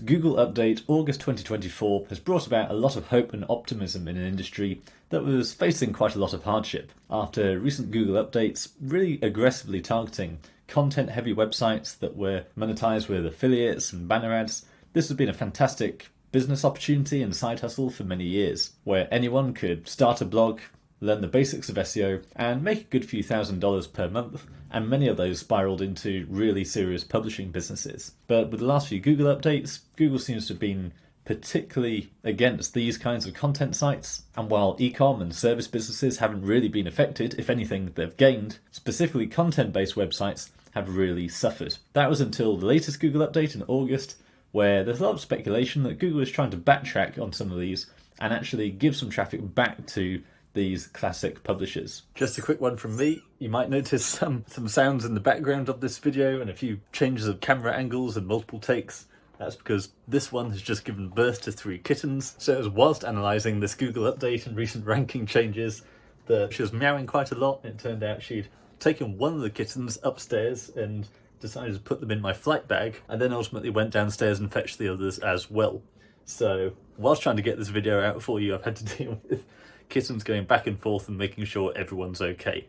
Google Update August 2024 has brought about a lot of hope and optimism in an industry that was facing quite a lot of hardship after recent Google updates really aggressively targeting content-heavy websites that were monetized with affiliates and banner ads. This has been a fantastic business opportunity and side hustle for many years, where anyone could start a blog, learn the basics of SEO, and make a good few $1,000s per month, and many of those spiraled into really serious publishing businesses. But with the last few Google updates, Google seems to have been particularly against these kinds of content sites, and while e-com and service businesses haven't really been affected, if anything they've gained, specifically content-based websites have really suffered. That was until the latest Google update in August, where there's a lot of speculation that Google is trying to backtrack on some of these and actually give some traffic back to these classic publishers. Just a quick one from me. You might notice some sounds in the background of this video and a few changes of camera angles and multiple takes. That's because this one has just given birth to 3 kittens. So it was whilst analysing this Google update and recent ranking changes that she was meowing quite a lot. It turned out she'd taken one of the kittens upstairs and decided to put them in my flight bag, and then ultimately went downstairs and fetched the others as well. So whilst trying to get this video out for you, I've had to deal with kittens going back and forth and making sure everyone's okay.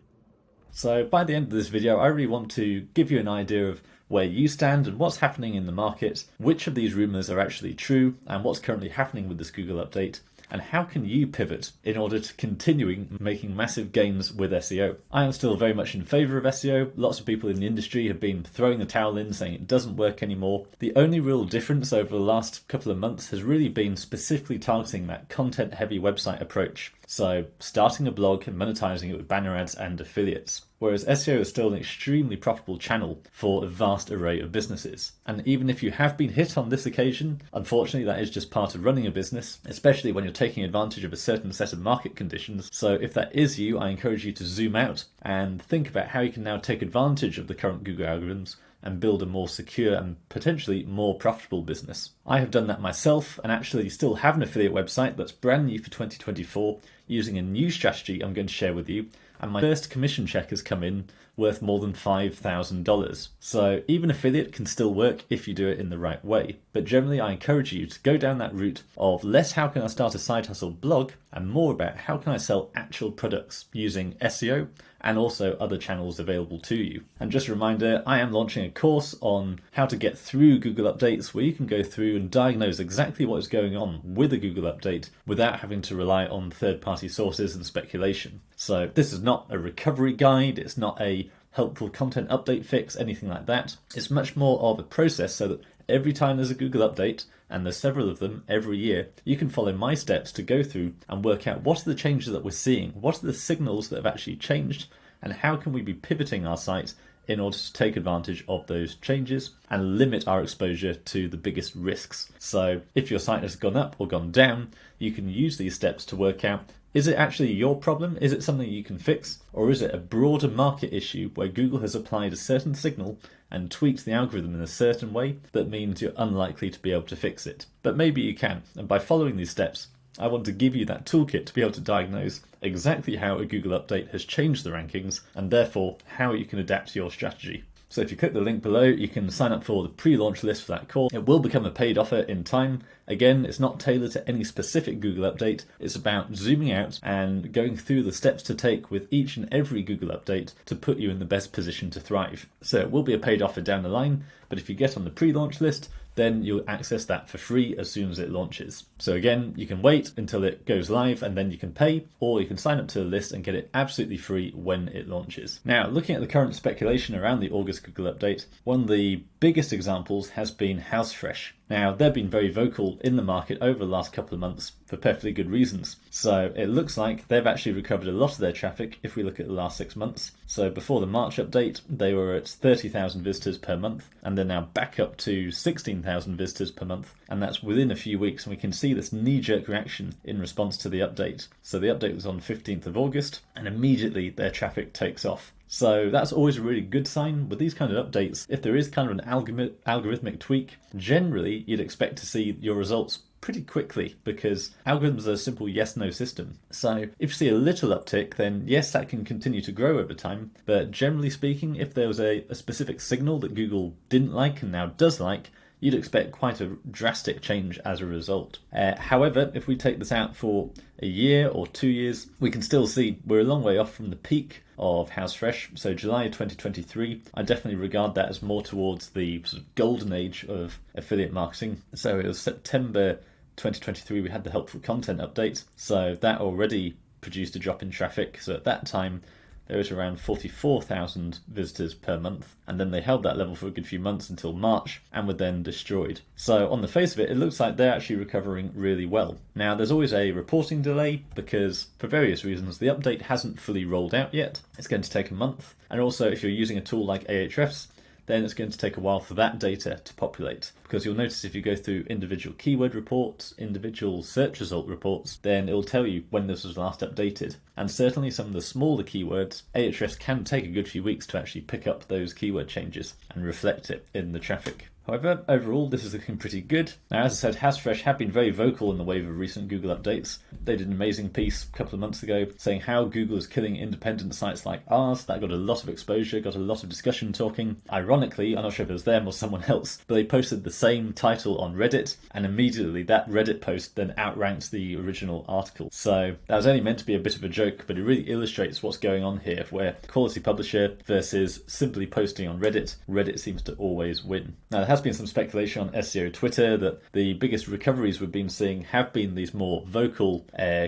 So by the end of this video, I really want to give you an idea of where you stand and what's happening in the market, which of these rumours are actually true, and what's currently happening with this Google update, and how can you pivot in order to continuing making massive gains with SEO. I am still very much in favour of SEO. Lots of people in the industry have been throwing the towel in, saying it doesn't work anymore. The only real difference over the last couple of months has really been specifically targeting that content-heavy website approach. So starting a blog and monetizing it with banner ads and affiliates. Whereas SEO is still an extremely profitable channel for a vast array of businesses. And even if you have been hit on this occasion, unfortunately that is just part of running a business, especially when you're taking advantage of a certain set of market conditions. So if that is you, I encourage you to zoom out and think about how you can now take advantage of the current Google algorithms and build a more secure and potentially more profitable business. I have done that myself and actually still have an affiliate website that's brand new for 2024 using a new strategy I'm going to share with you, and my first commission check has come in worth more than $5,000. So even affiliate can still work if you do it in the right way. But generally I encourage you to go down that route of less how can I start a side hustle blog and more about how can I sell actual products using SEO and also other channels available to you. And just a reminder, I am launching a course on how to get through Google updates where you can go through and diagnose exactly what is going on with a Google update without having to rely on third-party sources and speculation. So this is not a recovery guide, it's not a helpful content update fix, anything like that. It's much more of a process so that every time there's a Google update, and there's several of them every year, you can follow my steps to go through and work out what are the changes that we're seeing, what are the signals that have actually changed, and how can we be pivoting our site in order to take advantage of those changes and limit our exposure to the biggest risks. So if your site has gone up or gone down, you can use these steps to work out, is it actually your problem? Is it something you can fix? Or is it a broader market issue where Google has applied a certain signal and tweaked the algorithm in a certain way that means you're unlikely to be able to fix it? But maybe you can, and by following these steps, I want to give you that toolkit to be able to diagnose exactly how a Google update has changed the rankings and therefore how you can adapt your strategy. So if you click the link below, you can sign up for the pre-launch list for that course. It will become a paid offer in time. Again, it's not tailored to any specific Google update. It's about zooming out and going through the steps to take with each and every Google update to put you in the best position to thrive. So it will be a paid offer down the line, but if you get on the pre-launch list, then you'll access that for free as soon as it launches. So again, you can wait until it goes live and then you can pay, or you can sign up to the list and get it absolutely free when it launches. Now, looking at the current speculation around the August Google update, one of the biggest examples has been HouseFresh. Now, they've been very vocal in the market over the last couple of months for perfectly good reasons. So it looks like they've actually recovered a lot of their traffic if we look at the last 6 months. So before the March update, they were at 30,000 visitors per month, and they're now back up to 16,000 visitors per month. And that's within a few weeks, and we can see this knee-jerk reaction in response to the update. So the update was on 15th of August, and immediately their traffic takes off. So that's always a really good sign with these kind of updates. If there is kind of an algorithmic tweak, generally you'd expect to see your results pretty quickly because algorithms are a simple yes-no system. So if you see a little uptick, then yes, that can continue to grow over time. But generally speaking, if there was a specific signal that Google didn't like and now does like, you'd expect quite a drastic change as a result. However, if we take this out for a year or 2 years, we can still see we're a long way off from the peak of How's Fresh. So July 2023, I definitely regard that as more towards the sort of golden age of affiliate marketing. So it was September 2023 we had the helpful content update. So that already produced a drop in traffic. So at that time, there was around 44,000 visitors per month, and then they held that level for a good few months until March and were then destroyed. So on the face of it, it looks like they're actually recovering really well. Now there's always a reporting delay because for various reasons the update hasn't fully rolled out yet. It's going to take a month, and also if you're using a tool like Ahrefs, then it's going to take a while for that data to populate. Because you'll notice if you go through individual keyword reports, individual search result reports, then it'll tell you when this was last updated. And certainly some of the smaller keywords, Ahrefs can take a good few weeks to actually pick up those keyword changes and reflect it in the traffic. However, overall, this is looking pretty good. Now, as I said, HowsFresh have been very vocal in the wave of recent Google updates. They did an amazing piece a couple of months ago saying how Google is killing independent sites like ours. That got a lot of exposure, got a lot of discussion talking. Ironically, I'm not sure if it was them or someone else, but they posted the same title on Reddit, and immediately that Reddit post then outranked the original article. So that was only meant to be a bit of a joke, but it really illustrates what's going on here, where quality publisher versus simply posting on Reddit. Reddit seems to always win. Now, there has been some speculation on SEO Twitter that the biggest recoveries we've been seeing have been these more vocal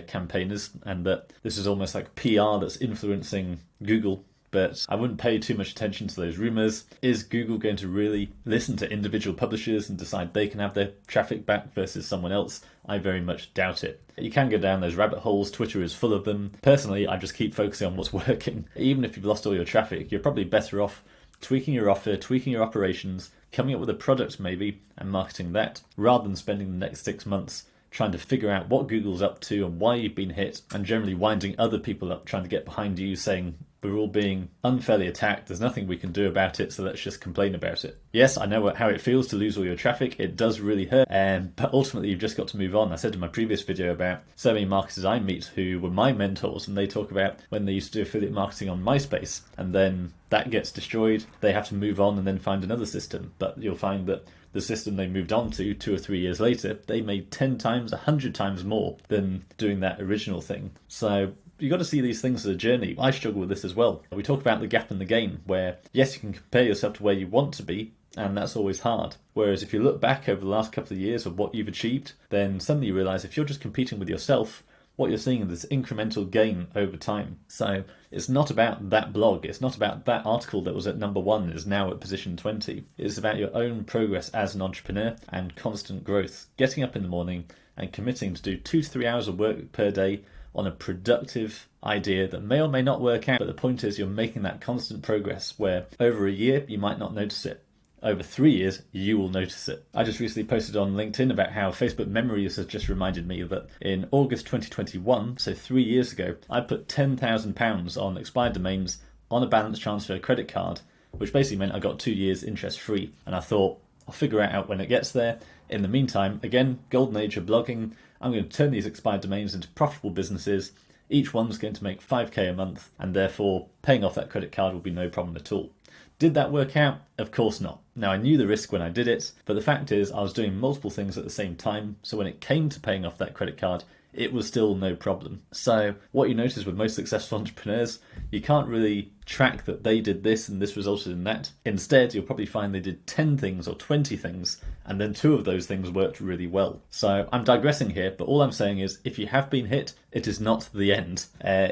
campaigners, and that this is almost like PR that's influencing Google. But I wouldn't pay too much attention to those rumours. Is Google going to really listen to individual publishers and decide they can have their traffic back versus someone else? I very much doubt it. You can go down those rabbit holes. Twitter is full of them. Personally, I just keep focusing on what's working. Even if you've lost all your traffic, you're probably better off tweaking your offer, tweaking your operations, coming up with a product maybe, and marketing that, rather than spending the next 6 months trying to figure out what Google's up to and why you've been hit, and generally winding other people up trying to get behind you saying, we're all being unfairly attacked, there's nothing we can do about it, so let's just complain about it. Yes, I know how it feels to lose all your traffic. It does really hurt, but ultimately you've just got to move on. I said in my previous video about so many marketers I meet who were my mentors, and they talk about when they used to do affiliate marketing on MySpace, and then that gets destroyed, they have to move on and then find another system. But you'll find that the system they moved on to 2 or 3 years later, they made 10 times, 100 times more than doing that original thing. So you've got to see these things as a journey. I struggle with this as well. We talk about the gap in the game where, yes, you can compare yourself to where you want to be, and that's always hard. Whereas if you look back over the last couple of years of what you've achieved, then suddenly you realise if you're just competing with yourself, what you're seeing is this incremental gain over time. So it's not about that blog, it's not about that article that was at number 1 is now at position 20. It's about your own progress as an entrepreneur and constant growth. Getting up in the morning and committing to do 2 to 3 hours of work per day on a productive idea that may or may not work out, but the point is you're making that constant progress where over a year you might not notice it. Over 3 years, you will notice it. I just recently posted on LinkedIn about how Facebook Memories has just reminded me that in August 2021, so 3 years ago, I put £10,000 on expired domains on a balance transfer credit card, which basically meant I got 2 years interest free. And I thought, I'll figure it out when it gets there. In the meantime, again, golden age of blogging, I'm going to turn these expired domains into profitable businesses. Each one's going to make 5k a month, and therefore paying off that credit card will be no problem at all. Did that work out? Of course not. Now, I knew the risk when I did it, but the fact is I was doing multiple things at the same time, so when it came to paying off that credit card, it was still no problem. So what you notice with most successful entrepreneurs, you can't really track that they did this and this resulted in that. Instead, you'll probably find they did 10 things or 20 things, and then 2 of those things worked really well. So I'm digressing here, but all I'm saying is if you have been hit, it is not the end.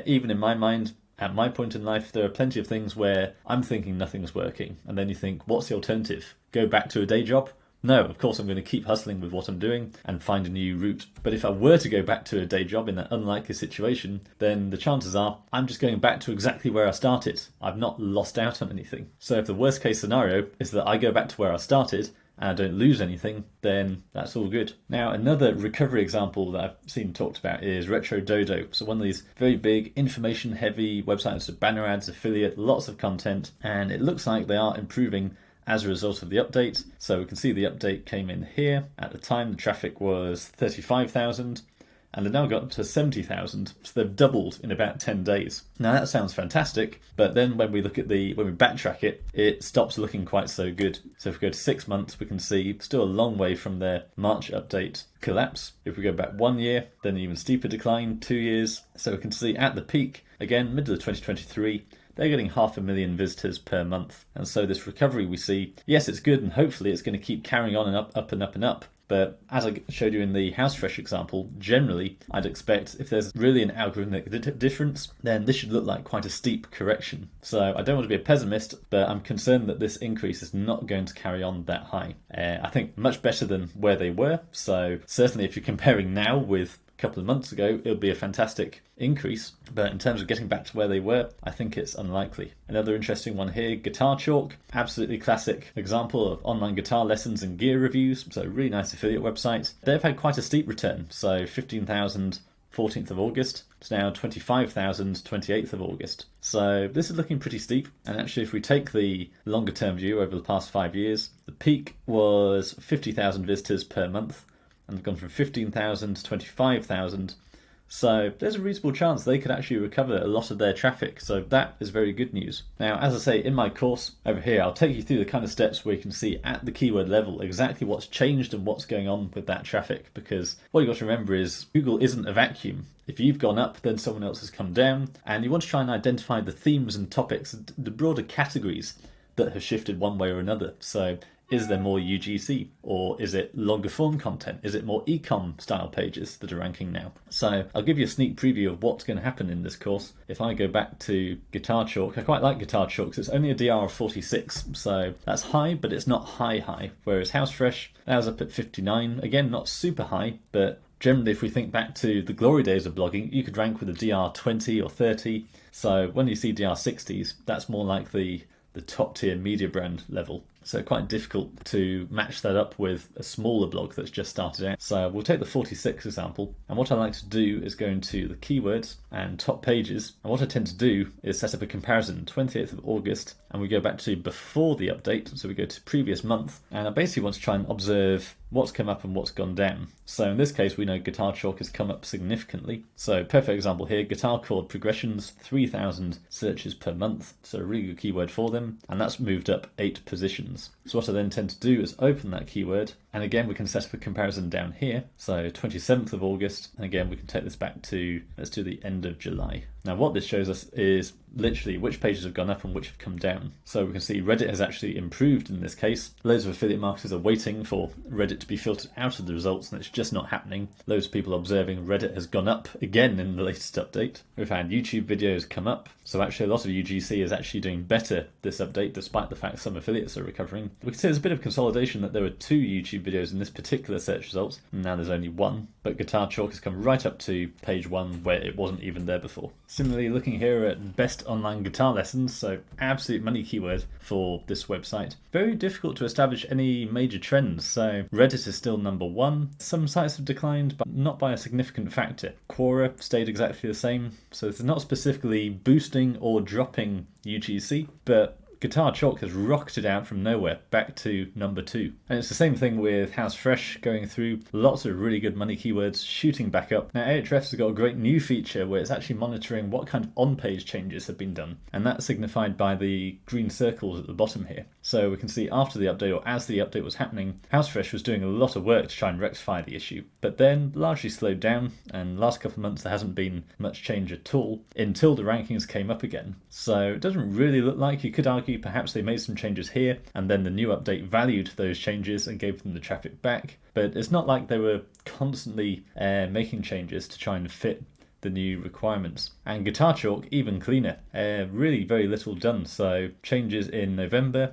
Even in my mind, at my point in life, there are plenty of things where I'm thinking nothing's working. And then you think, what's the alternative? Go back to a day job? No, of course I'm going to keep hustling with what I'm doing and find a new route. But if I were to go back to a day job in that unlikely situation, then the chances are I'm just going back to exactly where I started. I've not lost out on anything. So if the worst case scenario is that I go back to where I started and I don't lose anything, then that's all good. Now, another recovery example that I've seen talked about is Retro Dodo. So one of these very big information-heavy websites with banner ads, affiliate, lots of content, and it looks like they are improving as a result of the update. So we can see the update came in here. At the time, the traffic was 35,000. and they've now got up to 70,000, so they've doubled in about 10 days. Now that sounds fantastic, but then when we backtrack it, it stops looking quite so good. So if we go to 6 months, we can see still a long way from their March update collapse. If we go back 1 year, then an even steeper decline, 2 years. So we can see at the peak, again, middle of 2023, they're getting 500,000 visitors per month. And so this recovery we see, yes, it's good, and hopefully it's going to keep carrying on and up and up and up. But as I showed you in the HouseFresh example, generally I'd expect if there's really an algorithmic difference, then this should look like quite a steep correction. So I don't want to be a pessimist, but I'm concerned that this increase is not going to carry on that high. I think much better than where they were. So certainly if you're comparing now with couple of months ago, it would be a fantastic increase, but in terms of getting back to where they were, I think it's unlikely. Another interesting one here, Guitar Chalk, absolutely classic example of online guitar lessons and gear reviews, so really nice affiliate website. They've had quite a steep return, so 15,000 14th of August, it's now 25,000 28th of August. So this is looking pretty steep, and actually if we take the longer term view over the past 5 years, the peak was 50,000 visitors per month, and they've gone from 15,000 to 25,000. So there's a reasonable chance they could actually recover a lot of their traffic. So that is very good news. Now, as I say, in my course over here, I'll take you through the kind of steps where you can see at the keyword level exactly what's changed and what's going on with that traffic. Because what you've got to remember is Google isn't a vacuum. If you've gone up, then someone else has come down. And you want to try and identify the themes and topics, the broader categories that have shifted one way or another. So is there more UGC, or is it longer form content? Is it more ecom style pages that are ranking now? So I'll give you a sneak preview of what's going to happen in this course. If I go back to Guitar Chalk, I quite like Guitar Chalk because it's only a DR of 46, so that's high, but it's not high. Whereas HouseFresh, that was up at 59. Again, not super high, but generally if we think back to the glory days of blogging, you could rank with a DR 20 or 30. So when you see DR 60s, that's more like the top tier media brand level. So quite difficult to match that up with a smaller blog that's just started out. So we'll take the 46 example, and what I like to do is go into the keywords and top pages, and what I tend to do is set up a comparison 28th of August, and we go back to before the update, so we go to previous month, and I basically want to try and observe what's come up and what's gone down. So in this case, we know Guitar Chalk has come up significantly. So perfect example here, guitar chord progressions, 3,000 searches per month. So a really good keyword for them. And that's moved up 8 positions. So what I then tend to do is open that keyword. And again, we can set up a comparison down here. So 27th of August. And again, we can take this back to, let's do the end of July. Now what this shows us is literally which pages have gone up and which have come down. So we can see Reddit has actually improved in this case. Loads of affiliate marketers are waiting for Reddit to be filtered out of the results, and it's just not happening. Loads of people observing Reddit has gone up again in the latest update. We've had YouTube videos come up, so actually a lot of UGC is actually doing better this update, despite the fact some affiliates are recovering. We can see there's a bit of consolidation that there were 2 YouTube videos in this particular search results, and now there's only 1. But Guitar Chalk has come right up to page 1 where it wasn't even there before. Similarly, looking here at best online guitar lessons, so absolute money keyword for this website. Very difficult to establish any major trends, so Reddit is still number 1. Some sites have declined, but not by a significant factor. Quora stayed exactly the same, so it's not specifically boosting or dropping UGC, but Guitar Chalk has rocketed out from nowhere back to number 2. And it's the same thing with HouseFresh going through lots of really good money keywords shooting back up. Now Ahrefs has got a great new feature where it's actually monitoring what kind of on-page changes have been done. And that's signified by the green circles at the bottom here. So we can see after the update, or as the update was happening, HouseFresh was doing a lot of work to try and rectify the issue. But then largely slowed down, and last couple of months there hasn't been much change at all until the rankings came up again. So it doesn't really look like, you could argue perhaps they made some changes here and then the new update valued those changes and gave them the traffic back, but it's not like they were constantly making changes to try and fit the new requirements. And Guitar Chalk, even cleaner, really very little done. So changes in November,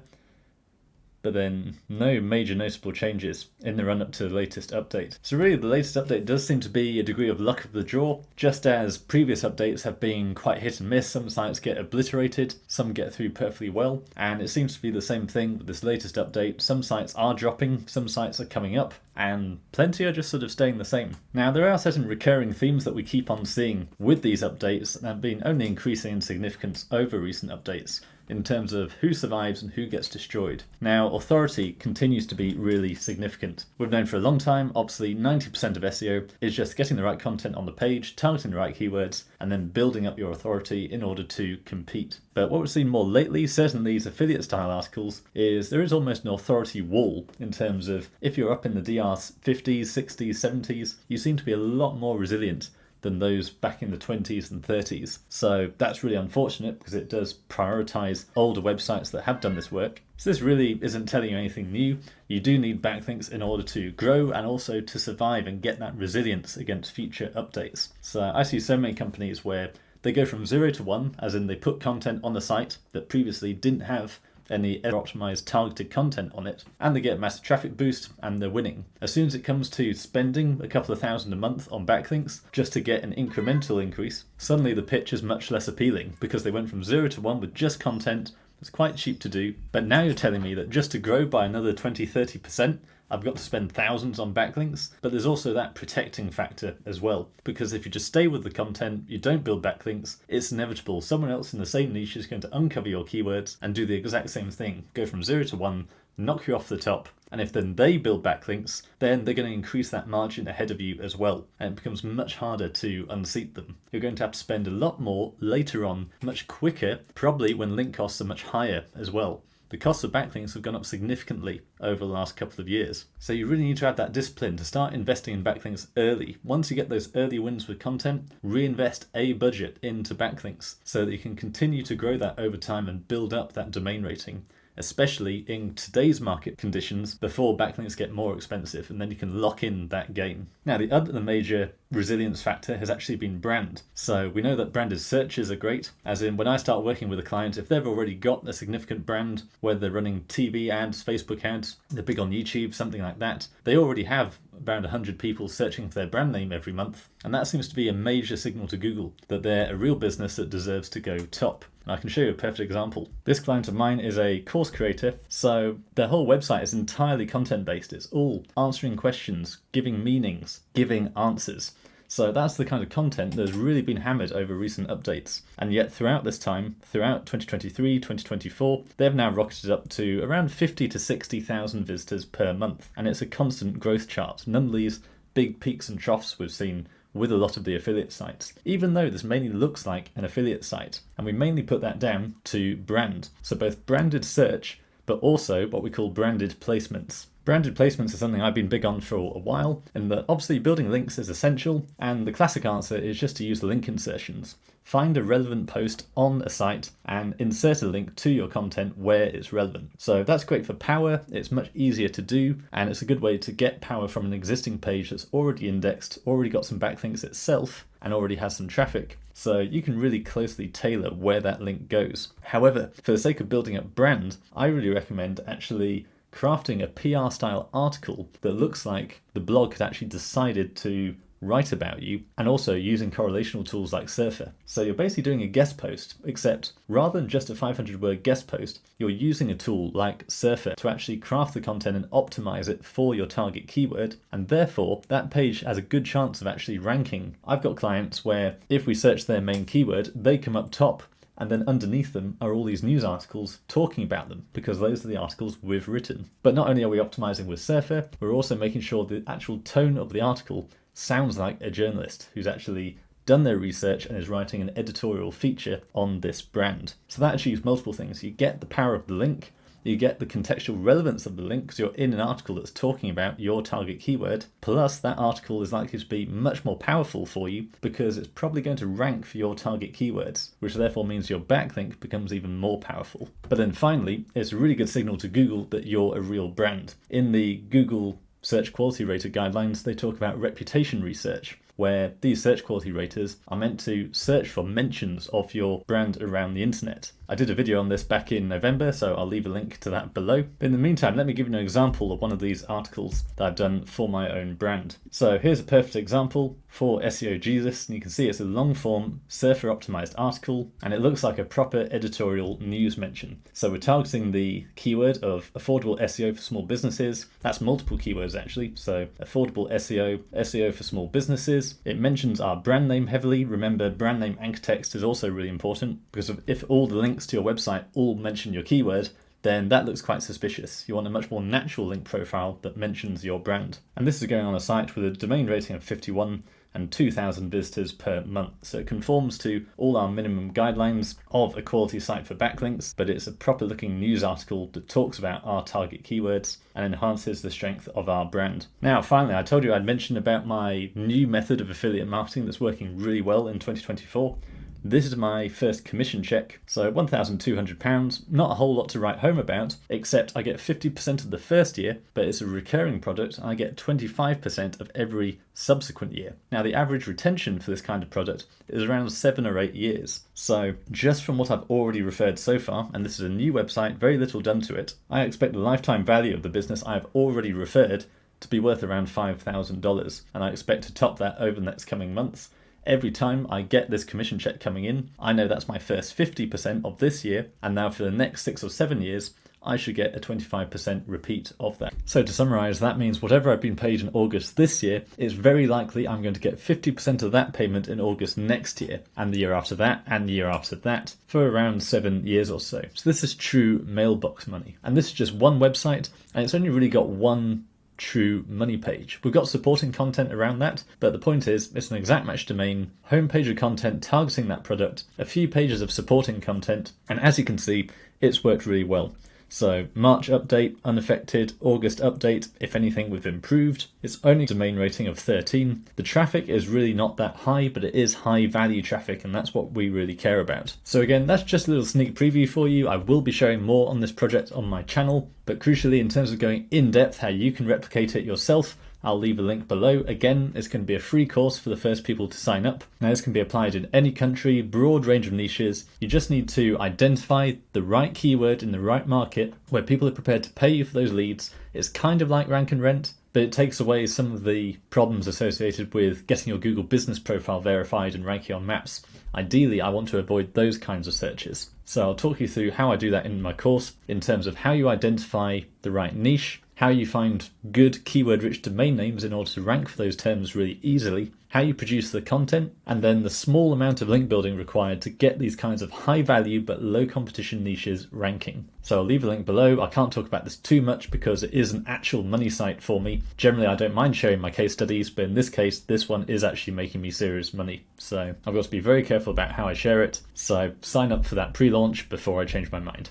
but then no major noticeable changes in the run-up to the latest update. So really the latest update does seem to be a degree of luck of the draw, just as previous updates have been quite hit and miss. Some sites get obliterated, some get through perfectly well, and it seems to be the same thing with this latest update. Some sites are dropping, some sites are coming up, and plenty are just sort of staying the same. Now there are certain recurring themes that we keep on seeing with these updates that have been only increasing in significance over recent updates. in terms of who survives and who gets destroyed. Now, authority continues to be really significant. We've known for a long time, obviously 90% of SEO is just getting the right content on the page, targeting the right keywords, and then building up your authority in order to compete. But what we've seen more lately, certainly these affiliate style articles, is there is almost an authority wall in terms of if you're up in the DR's 50s, 60s, 70s, you seem to be a lot more resilient than those back in the 20s and 30s. So that's really unfortunate because it does prioritize older websites that have done this work. So this really isn't telling you anything new. You do need backlinks in order to grow and also to survive and get that resilience against future updates. So I see so many companies where they go from 0 to 1, as in they put content on the site that previously didn't have any optimized targeted content on it, and they get a massive traffic boost and they're winning. As soon as it comes to spending a couple of thousand a month on backlinks just to get an incremental increase, suddenly the pitch is much less appealing because they went from 0 to 1 with just content. It's quite cheap to do, but now you're telling me that just to grow by another 20-30%, I've got to spend thousands on backlinks. But there's also that protecting factor as well, because if you just stay with the content, you don't build backlinks, it's inevitable someone else in the same niche is going to uncover your keywords and do the exact same thing, go from 0 to 1, knock you off the top. And if then they build backlinks, then they're going to increase that margin ahead of you as well. And it becomes much harder to unseat them. You're going to have to spend a lot more later on, much quicker, probably when link costs are much higher as well. The costs of backlinks have gone up significantly over the last couple of years. So you really need to have that discipline to start investing in backlinks early. Once you get those early wins with content, reinvest a budget into backlinks so that you can continue to grow that over time and build up that domain rating, especially in today's market conditions before backlinks get more expensive, and then you can lock in that gain. Now, the other major resilience factor has actually been brand. So we know that branded searches are great, as in when I start working with a client, if they've already got a significant brand, whether they're running TV ads, Facebook ads, they're big on YouTube, something like that, they already have around 100 people searching for their brand name every month. And that seems to be a major signal to Google that they're a real business that deserves to go top. And I can show you a perfect example. This client of mine is a course creator, so their whole website is entirely content-based. It's all answering questions, giving meanings, giving answers. So that's the kind of content that has really been hammered over recent updates. And yet throughout this time, throughout 2023, 2024, they've now rocketed up to around 50 to 60,000 visitors per month. And it's a constant growth chart. None of these big peaks and troughs we've seen with a lot of the affiliate sites, even though this mainly looks like an affiliate site. And we mainly put that down to brand. So both branded search, but also what we call branded placements. Branded placements are something I've been big on for a while, and that obviously building links is essential, and the classic answer is just to use the link insertions. Find a relevant post on a site and insert a link to your content where it's relevant. So that's great for power, it's much easier to do, and it's a good way to get power from an existing page that's already indexed, already got some backlinks itself, and already has some traffic. So you can really closely tailor where that link goes. However, for the sake of building up brand, I really recommend actually crafting a PR style article that looks like the blog had actually decided to write about you, and also using correlational tools like Surfer. So you're basically doing a guest post, except rather than just a 500-word guest post, you're using a tool like Surfer to actually craft the content and optimize it for your target keyword, and therefore that page has a good chance of actually ranking. I've got clients where if we search their main keyword, they come up top, and then underneath them are all these news articles talking about them, because those are the articles we've written. But not only are we optimizing with Surfer, we're also making sure the actual tone of the article sounds like a journalist who's actually done their research and is writing an editorial feature on this brand. So that achieves multiple things. You get the power of the link, you get the contextual relevance of the link because you're in an article that's talking about your target keyword, plus that article is likely to be much more powerful for you because it's probably going to rank for your target keywords, which therefore means your backlink becomes even more powerful. But then finally, it's a really good signal to Google that you're a real brand. In the Google Search Quality Rater guidelines, they talk about reputation research, where these search quality raters are meant to search for mentions of your brand around the internet. I did a video on this back in November, so I'll leave a link to that below. But in the meantime, let me give you an example of one of these articles that I've done for my own brand. So here's a perfect example for SEO Jesus, and you can see it's a long form Surfer optimized article, and it looks like a proper editorial news mention. So we're targeting the keyword of affordable SEO for small businesses. That's multiple keywords actually. So affordable SEO, SEO for small businesses, pages. It mentions our brand name heavily. Remember, brand name anchor text is also really important, because if all the links to your website all mention your keyword, then that looks quite suspicious. You want a much more natural link profile that mentions your brand. And this is going on a site with a domain rating of 51 and 2,000 visitors per month. So it conforms to all our minimum guidelines of a quality site for backlinks, but it's a proper looking news article that talks about our target keywords and enhances the strength of our brand. Now, finally, I told you I'd mentioned about my new method of affiliate marketing that's working really well in 2024. This is my first commission check, so £1,200, not a whole lot to write home about, except I get 50% of the first year, but it's a recurring product, I get 25% of every subsequent year. Now, the average retention for this kind of product is around 7 or 8 years. So just from what I've already referred so far, and this is a new website, very little done to it, I expect the lifetime value of the business I've already referred to be worth around $5,000, and I expect to top that over the next coming months. Every time I get this commission check coming in, I know that's my first 50% of this year, and now for the next 6 or 7 years, I should get a 25% repeat of that. So to summarize, that means whatever I've been paid in August this year, it's very likely I'm going to get 50% of that payment in August next year, and the year after that, and the year after that, for around 7 years or so. So this is true mailbox money. And this is just one website, and it's only really got one true money page. We've got supporting content around that, but the point is it's an exact match domain, homepage of content targeting that product, a few pages of supporting content, and as you can see, it's worked really well. So March update, unaffected. August update, if anything, we've improved. It's only domain rating of 13. The traffic is really not that high, but it is high value traffic, and that's what we really care about. So again, that's just a little sneak preview for you. I will be sharing more on this project on my channel, but crucially, in terms of going in depth how you can replicate it yourself, I'll leave a link below. Again, it's going to be a free course for the first people to sign up. Now, this can be applied in any country, broad range of niches. You just need to identify the right keyword in the right market where people are prepared to pay you for those leads. It's kind of like rank and rent, but it takes away some of the problems associated with getting your Google business profile verified and ranking on maps. Ideally, I want to avoid those kinds of searches. So I'll talk you through how I do that in my course in terms of how you identify the right niche, how you find good keyword-rich domain names in order to rank for those terms really easily, how you produce the content, and then the small amount of link building required to get these kinds of high-value but low-competition niches ranking. So I'll leave a link below. I can't talk about this too much because it is an actual money site for me. Generally, I don't mind sharing my case studies, but in this case, this one is actually making me serious money. So I've got to be very careful about how I share it. So sign up for that pre-launch before I change my mind.